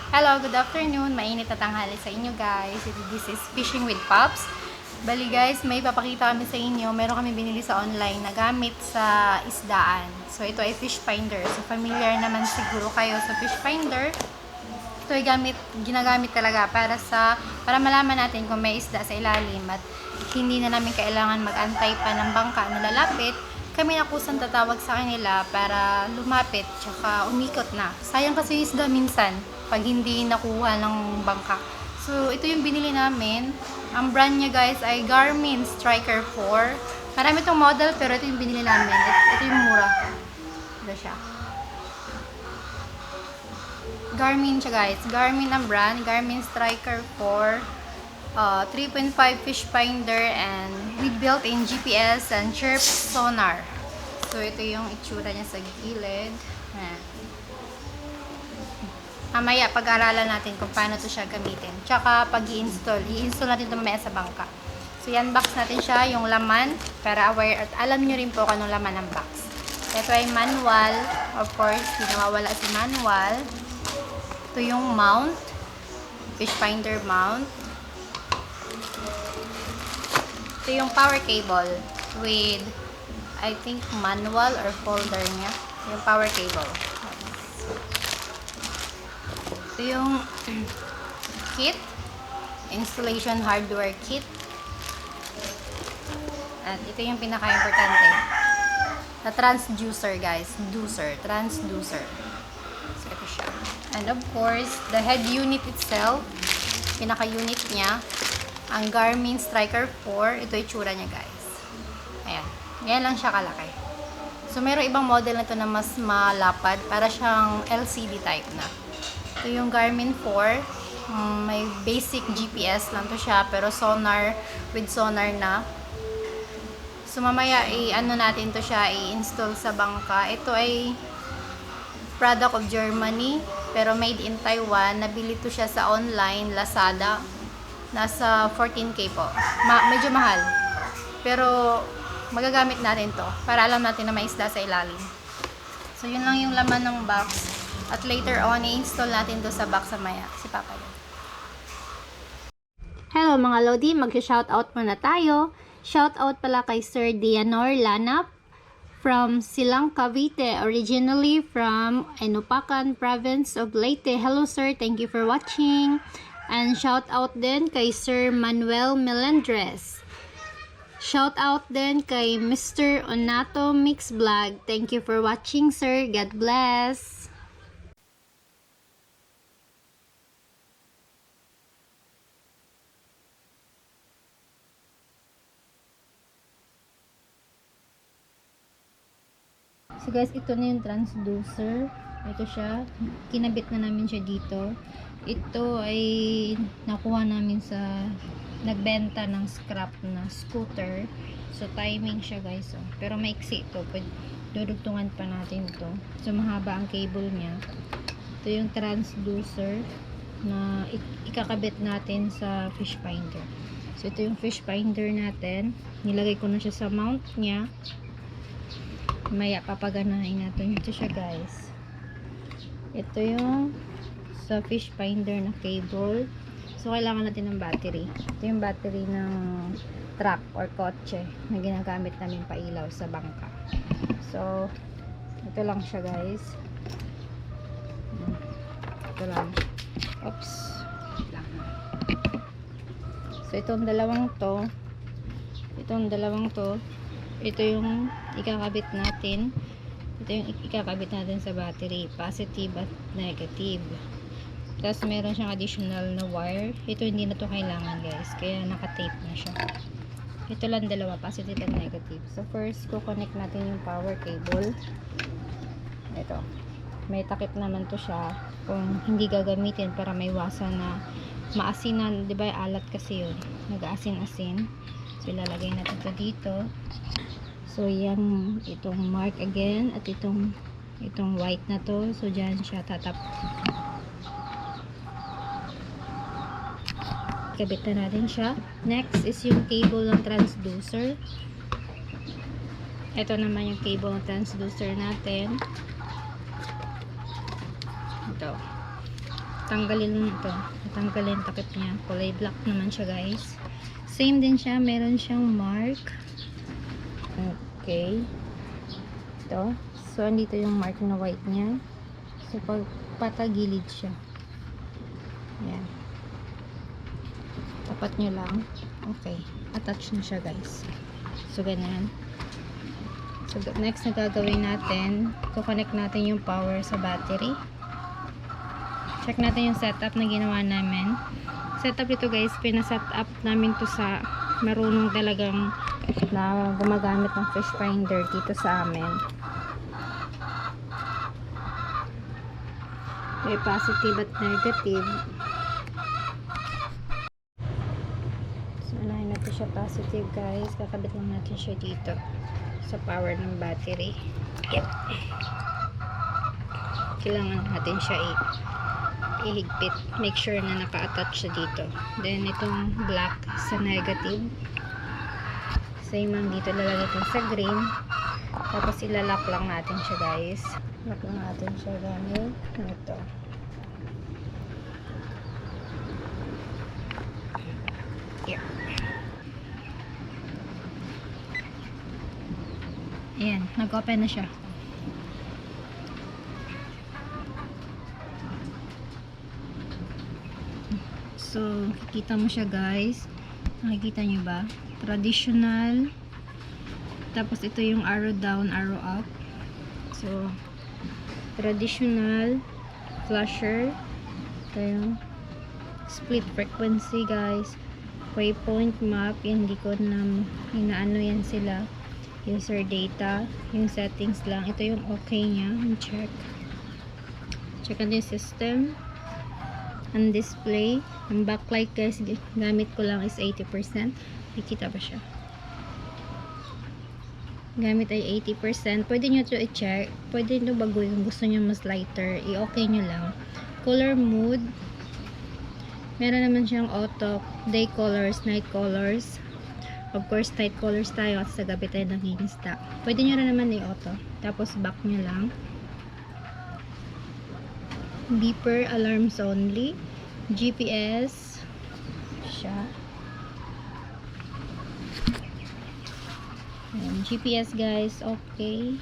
Hello, good afternoon. Mainit na tanghali sa inyo guys. This is Fishing with Pops. Bali guys, may papakita kami sa inyo. Meron kami binili sa online na gamit sa isdaan. So ito ay fish finder. So familiar naman siguro kayo sa fish finder. Ito ay ginagamit talaga para malaman natin kung may isda sa ilalim at hindi na namin kailangan mag-antay pa ng bangka na lalapit. Kami na kusang tatawag sa kanila para lumapit tsaka umikot na. Sayang kasi isda minsan pag hindi nakuha ng bangka. So, ito yung binili namin. Ang brand niya guys ay Garmin Striker 4. Marami itong model pero ito yung binili namin. Ito yung mura. Ito siya. Garmin siya guys. Garmin ang brand. Garmin Striker 4. 3.5 fish finder and with built-in GPS and chirp sonar. So, ito yung itsura niya sa gilid. Mamaya, pag-aralan natin kung paano to siya gamitin. Tsaka, pag-i-install. I-install natin ito mamaya sa bangka. So, yan, box natin siya, yung laman, para aware at alam nyo rin po kung anong laman ng box. Ito ay manual. Of course, hindi nawawala si manual. Ito yung mount. Fish finder mount. Ito yung power cable with, I think, manual or folder niya. Yung power cable. Ito yung kit. Installation hardware kit. At ito yung pinaka-importante. Na transducer guys. Transducer. So, ito siya. And of course, the head unit itself. Pinaka-unit niya. Ang Garmin Striker 4. Ito yung tsura niya guys. Ayan. Yan lang siya kalaki. So, mayroong ibang model na ito na mas malapad. Para siyang LCD type na. Ito yung Garmin 4. May basic GPS lang to siya. Pero sonar, with sonar na. So, mamaya, ano natin to siya, i-install sa bangka. Ito ay product of Germany. Pero made in Taiwan. Nabili to siya sa online, Lazada. Nasa 14K po. Medyo mahal. Pero, magagamit natin to. Para alam natin na may isda sa ilalim. So, yun lang yung laman ng box. At later on, i-install natin to sa box sa maya. Si Papa yun. Hello mga Lodi, mag-shoutout muna tayo. Shoutout pala kay Sir Dianor Lanap from Silang, Cavite, originally from Enupacan Province of Leyte. Hello sir, thank you for watching. And shoutout din kay Sir Manuel Melendres. Shoutout din kay Mr. Onato Mix Vlog. Thank you for watching sir. God bless. So guys, ito na yung transducer. Ito siya. Kinabit na namin siya dito. Ito ay nakuha namin sa nagbenta ng scrap na scooter. So timing siya guys. Oh. Pero maiksi ito. Dudugtungan pa natin ito. So mahaba ang cable niya. Ito yung transducer na ikakabit natin sa fish finder. So ito yung fish finder natin. Nilagay ko na siya sa mount niya. Maya papaganahin natin ito siya guys. Ito yung sa fish finder na cable. So kailangan natin ng battery. Ito yung battery ng truck or kotse na ginagamit namin pailaw sa bangka. So ito lang siya guys. Ito lang. Oops. So itong dalawang to, ito yung ikakabit natin. Ito yung ikakabit natin sa battery. Positive at negative. Tapos meron siyang additional na wire. Ito hindi na to kailangan guys. Kaya naka-tape na siya. Ito lang dalawa. Positive at negative. So first, kukonect natin yung power cable. Ito. May takip naman to siya. Kung hindi gagamitin para may iwasan na maasinan. Diba alat kasi yun. Nag-aasin-asin. So ilalagay natin to dito. So, yan, itong mark again, at itong white na to. So, dyan siya tatap. Kabit na natin siya. Next is yung cable ng transducer. Ito naman yung cable ng transducer natin. Ito. tanggalin mo ito. Tanggalin takip niya. Kulay black naman siya, guys. Same din siya. Meron siyang mark. Okay. Ito. So, andito yung mark na white niya. So, pag patagilid siya. Ayan. Tapat nyo lang. Okay. Attach na siya, guys. So, ganyan. So, next na gagawin natin, kukonect natin yung power sa battery. Check natin yung setup na ginawa namin. Setup ito, guys, pinaset up namin to sa marunong talagang na gumagamit ng fish finder dito sa amin. May positive at negative. So, unahin natin siya positive, guys. Kakabit lang natin siya dito sa power ng battery. Yep. Kailangan natin siya ihigpit. Make sure na naka-attach siya dito. Then, itong black sa negative. Same lang dito. Lalagay ito sa green. Tapos, ilalak lang natin siya, guys. Lock lang natin siya gamit. Ito. Yeah. Ayan. Nag-open na siya. So, kikita mo siya, guys. Nakikita nyo ba? Traditional. Tapos, ito yung arrow down, arrow up. So, traditional. Flasher. Ito yung split frequency, guys. Waypoint map. Yan, hindi ko na inaano yan sila. User data. Yung settings lang. Ito yung okay niya. Check. Check natin yung system. Ang display. Ang backlight, guys, gamit ko lang is 80%. Nakikita ba siya? Gamit ay 80%. Pwede nyo ito i-check. Pwede nyo baguhin kung gusto nyo mas lighter. I-okay nyo lang. Color mode. Meron naman siyang auto, day colors, night colors. Of course, night colors tayo at sa gabi tayo nanginista. Pwede nyo rin naman i-auto. Tapos back nyo lang. Beeper, alarms only. GPS. Siya. Ayan, GPS, guys. Okay.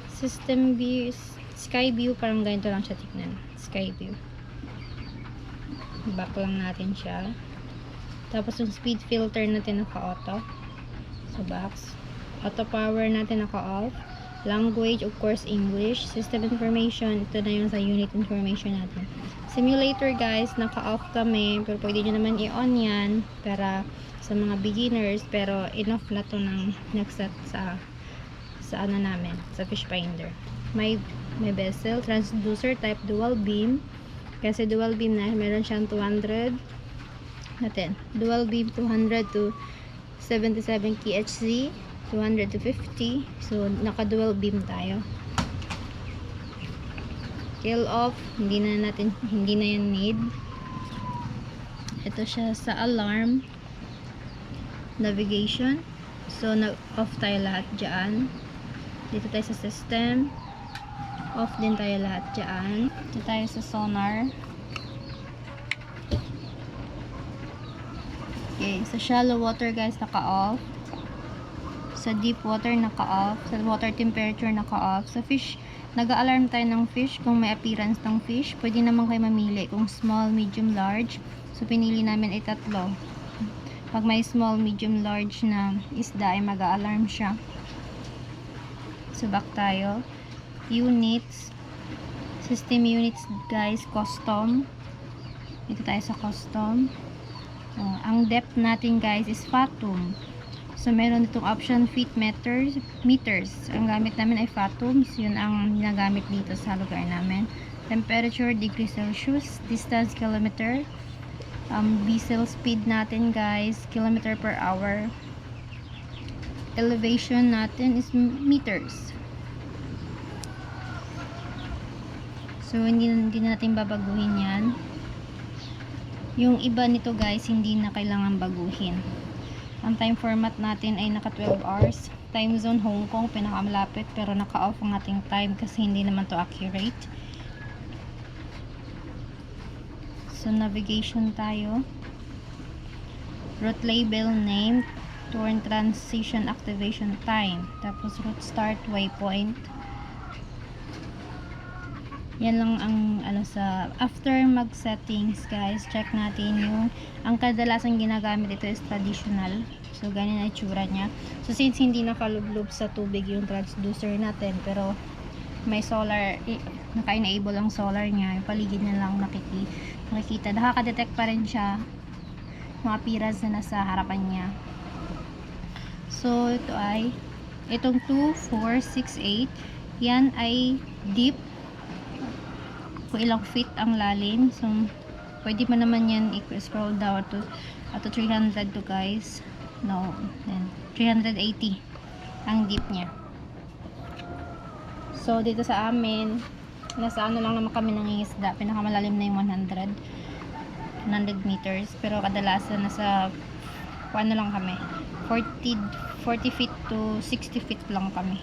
System view. Sky view. Parang ganito lang siya tignan. Sky view. Back lang natin siya. Tapos yung speed filter natin naka-auto. Sa box. Auto power natin naka-off. Language, of course, English. System information. Ito na yung sa unit information natin. Simulator, guys. Naka-off kami. Pero pwede nyo naman i-on yan. Para sa mga beginners. Pero enough na to ng nagset sa ano namin. Sa fish finder. May bezel. Transducer type dual beam. Kasi dual beam na. Meron siyang 200 natin. Dual beam 200 to 77 kHz. 200 to 50. So, naka-dual beam tayo. Kill off. Hindi na yan need. Ito siya sa alarm. Navigation. So, nag-off tayo lahat dyan. Dito tayo sa system. Off din tayo lahat dyan. Dito tayo sa sonar. Okay. Sa shallow water, guys, naka-off. Sa deep water, naka-off. Sa water temperature, naka-off. Sa fish, nag-a-alarm tayo ng fish kung may appearance ng fish. Pwede naman kayo mamili kung small, medium, large. So, pinili namin ay tatlo. Pag may small, medium, large na isda, ay mag-a-alarm siya. So, back tayo. Units. System units, guys, custom. Dito tayo sa custom. Ang depth natin, guys, is fathom. So, meron itong option feet meters. Ang gamit namin ay fathoms. Yun ang ginagamit dito sa lugar namin. Temperature, degree Celsius. Distance, kilometer. Diesel speed natin, guys, kilometer per hour. Elevation natin is meters. So, hindi natin babaguhin yan. Yung iba nito, guys, hindi na kailangan baguhin. Ang time format natin ay naka 12 hours. Time zone Hong Kong, pinakamalapit, pero naka-off ang ating time kasi hindi naman to accurate. So, navigation tayo. Route label name, turn transition activation time. Tapos, route start, waypoint. Yan lang ang sa after mag settings guys, check natin yung ang kadalasan ginagamit ito is traditional. So, ganyan na itsura niya. So, since hindi nakalublob sa tubig yung transducer natin, pero may solar, naka-enable ang solar niya, yung paligid na lang nakikita. Nakaka-detect pa rin siya mga appearance na nasa harapan niya. So, itong 2, 4, 6, 8 yan ay deep, kung ilang feet ang lalim. So, pwede mo naman yan i-scroll down to 300 to guys. No, then 380 ang deep niya. So, dito sa amin, nasa ano lang naman kami nangingisda. Pinakamalalim na yung 100 meters. Pero kadalasan nasa ano lang kami, 40 feet to 60 feet lang kami.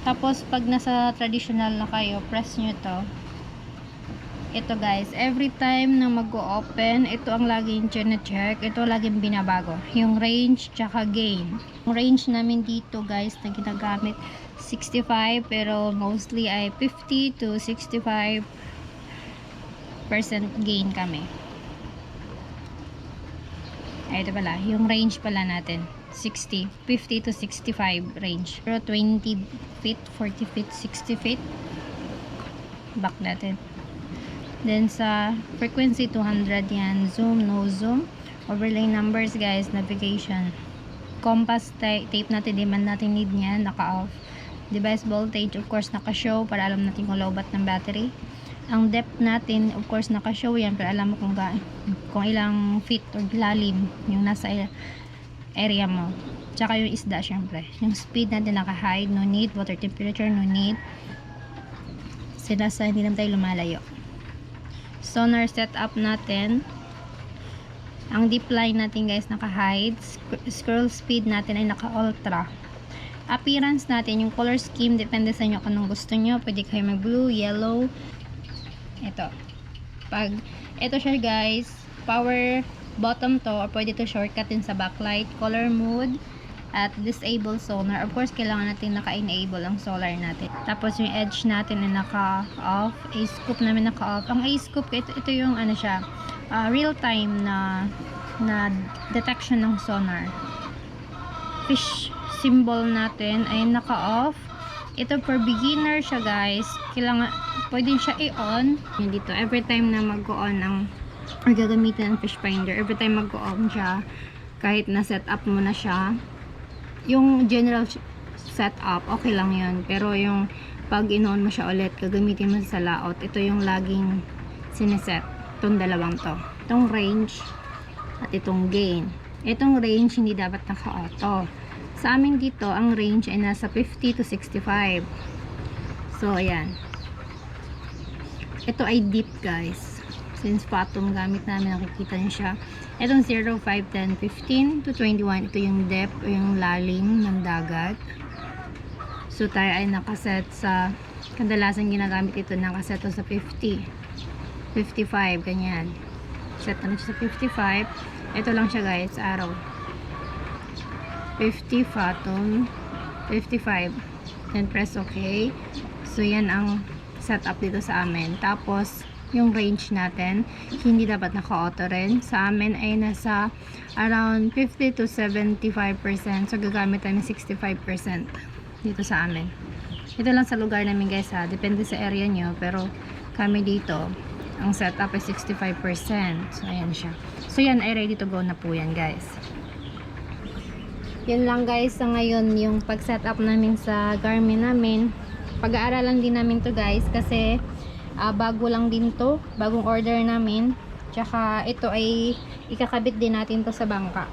Tapos, pag nasa traditional na kayo, press nyo to. Ito guys, every time na mag-open, ito ang laging check. Ito laging binabago. Yung range, tsaka gain. Yung range namin dito guys, na ginagamit, 65, pero mostly ay 50 to 65% gain kami. Ay, ito pala, yung range pala natin, 50 to 65 range. Pero 20 feet, 40 feet, 60 feet. Back natin. Then sa frequency 200 yan, zoom, no zoom. Overlay numbers guys, navigation. Compass tape natin, di man natin need niyan, naka-off. Device voltage, of course, naka-show para alam natin kung low bat ng battery. Ang depth natin, of course, naka-show yan para alam mo kung ilang feet or lalim yung nasa area mo. Tsaka yung isda, syempre. Yung speed natin naka-hide, no need. Water temperature, no need. Sinasa, hindi naman tayo lumalayo. Sonar setup natin. Ang deep line natin guys naka-hide. Scroll speed natin ay naka-ultra. Appearance natin, yung color scheme, depende sa inyo kung anong gusto nyo. Pwede kayo mag-blue, yellow. Ito. Ito siya guys, power bottom to, or pwede to shortcut din sa backlight, color mode, at disable sonar. Of course, kailangan natin naka-enable ang solar natin. Tapos yung edge natin ay naka-off. A-scope namin naka-off. Ang A-scope, ito yung ano siya, real-time na detection ng sonar. Fish symbol natin ay naka-off. Ito for beginner siya guys. Kailangan, pwede siya i-on. Yan dito, every time na mag-on or gagamitin ng fish finder, every time mag-on siya, kahit na set up mo na siya, yung general setup, okay lang yun. Pero yung pag in-on mo siya ulit, gagamitin mo sa layout, ito yung laging sineset. Itong dalawang to. Itong range at itong gain. Itong range, hindi dapat naka-auto. Sa amin dito, ang range ay nasa 50 to 65. So, ayan. Ito ay deep, guys. Since Phantom gamit namin, nakikita niyo siya. Itong 0, 5, 10, 15 to 21. Ito yung depth o yung lalim ng dagat. So, tayo ay nakaset sa, kadalasan ginagamit ito, nakaset sa 50. 55, ganyan. Set na siya sa 55. Ito lang siya, guys, arrow. 50 Phantom, 55. Then press OK. So, yan ang setup dito sa amin. Tapos, yung range natin, hindi dapat naka-auto rin. Sa amin ay nasa around 50 to 75%. So, gagamit tayo ng 65% dito sa amin. Ito lang sa lugar namin, guys, ha. Depende sa area nyo. Pero, kami dito, ang setup ay 65%. So, ayan siya. So, yan ay ready to go na po yan, guys. Yun lang guys sa ngayon yung pag-setup namin sa Garmin namin. Pag-aaralan din namin to guys kasi bago lang din to, bagong order namin. Tsaka ito ay ikakabit din natin to sa bangka.